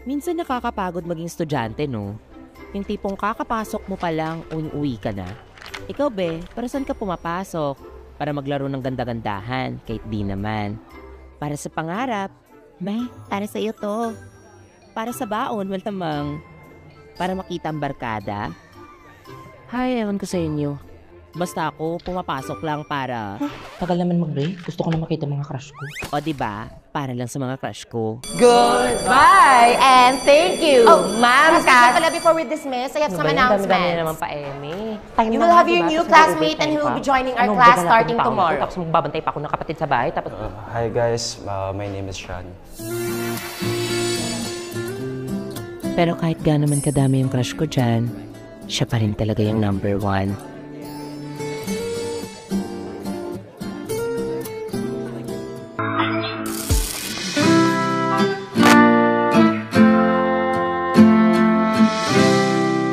Minsan nakakapagod maging estudyante, no? Yung tipong kakapasok mo pa lang, uwi ka na. Ikaw, be, para saan ka pumapasok? Para maglaro ng ganda-gandahan, kahit di naman. Para sa pangarap, may, para sa iyo to. Para sa baon, malamang. Para makita ang barkada. Hay, ewan ko sa inyo. Basta ako, pumapasok lang para... Tagal naman mag-break. Gusto ko na makita mga crush ko. O diba, para lang sa mga crush ko. Goodbye and thank you, Ma'am Cass. Pala, before we dismiss, I have some announcements. Dami-dami naman pa, Eme. You will have your new classmate and he will be joining our class starting tomorrow. Tapos magbabantay pa ako ng kapatid sa bahay. Tapos... Hi guys, my name is Sean. Pero kahit gaano man kadami yung crush ko dyan, siya pa rin talaga yung number 1.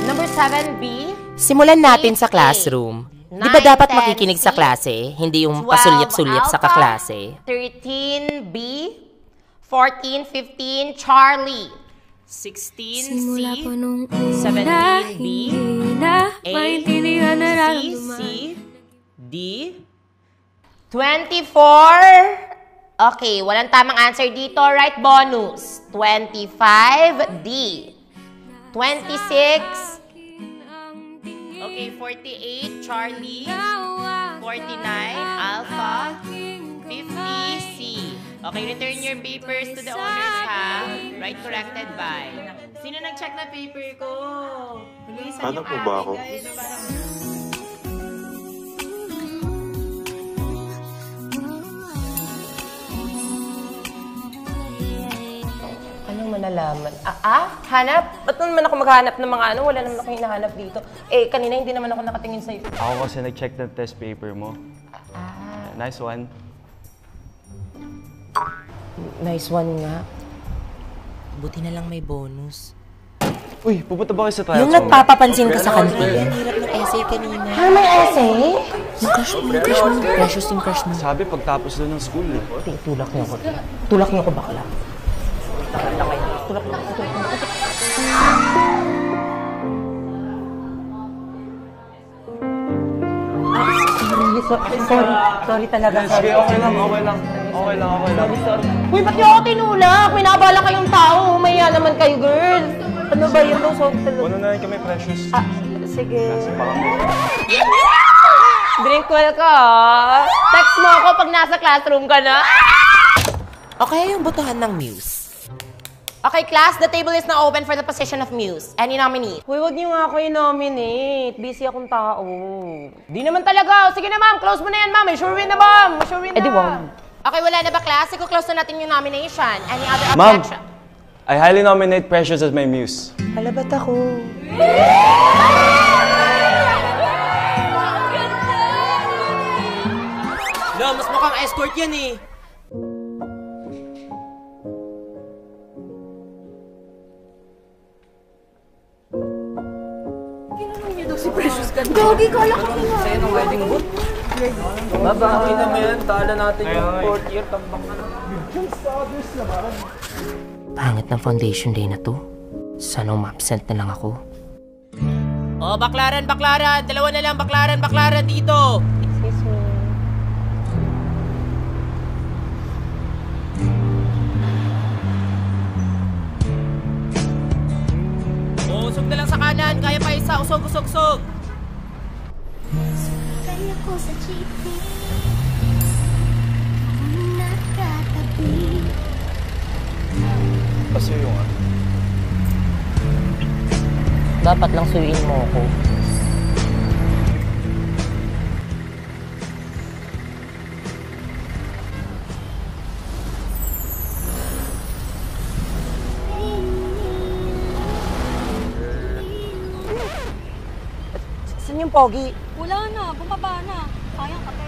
Number 7B. Simulan natin sa classroom. Di ba dapat makikinig sa klase, hindi yung pasulyap-sulyap sa kaklase? 13B. 14, 15, Charlie. 16C, Simula pa nung 17B, hindi na maintindihan na C, D, 24. Okay, walang tamang answer dito. Right bonus. 25D. 26. Okay, 48, Charlie. 49, Alpha. 50, C. Okay, return your papers to the owners, ha? Right corrected by. Sino nag-check na paper ko? Paano po ba ako? Anong manalaman? Hanap? Ba't naman ako maghanap ng mga ano? Wala naman ako hinahanap dito. Eh, kanina hindi naman ako nakatingin sa'yo. Ako kasi nag-check ng test paper mo. Nice one. Nice one nga. Buti na lang may bonus. Uy, pupunta ba kayo sa tryouts? Yung nagpapapansin ka sa kantin. Hirap ng essay kanina. May essay? Precious yung crush mo. Sabi, pagtapos doon ng school eh. Tulak niyo ako. Tulak niyo ako bakla. Tulak niyo ako. Sorry talaga. Sige, okay lang. Uy, ba't niyo ako tinulak? May nabala kayong tao. Maya naman kayo, girl. Ano ba yun? Puno na rin kami, Precious. Sige. Kasi parang... Drink well ka. Text mo ako pag nasa classroom ka na. O kaya yung botohan ng Muse. Okay, class, the table is now open for the position of Muse. Any nominee? Uy, wag niyo nga ako i-nominate. Busy akong tao. Di naman talaga. Sige na, ma'am. Close mo na yan, ma'am. May sure win na, ma'am. May sure win na. di wag. Okay, wala na ba, class? Iko-close na natin yung nomination. Any other Ma'am, objection? I highly nominate Precious as my muse. Hala, ba't ako? No, mas mukhang escort yan eh. Gogi, kala ko nga. Sa'yo ng wedding boot. Babawi naman yan. Tala natin yung 4th year. Tambak na lang. Pangit ng foundation day na to. Sana umabsent na lang ako. Oh, baklaran! Dalawa na lang, baklaran dito! Excuse me. Usog na lang sa kanan, kaya pa isa, usog. Kaya ko sa jeepney. Nakatabi. Pasuyo nga. Dapat lang suyuin mo ako. Saan yung pogi? Wala na, bumaba na. Sayang kape.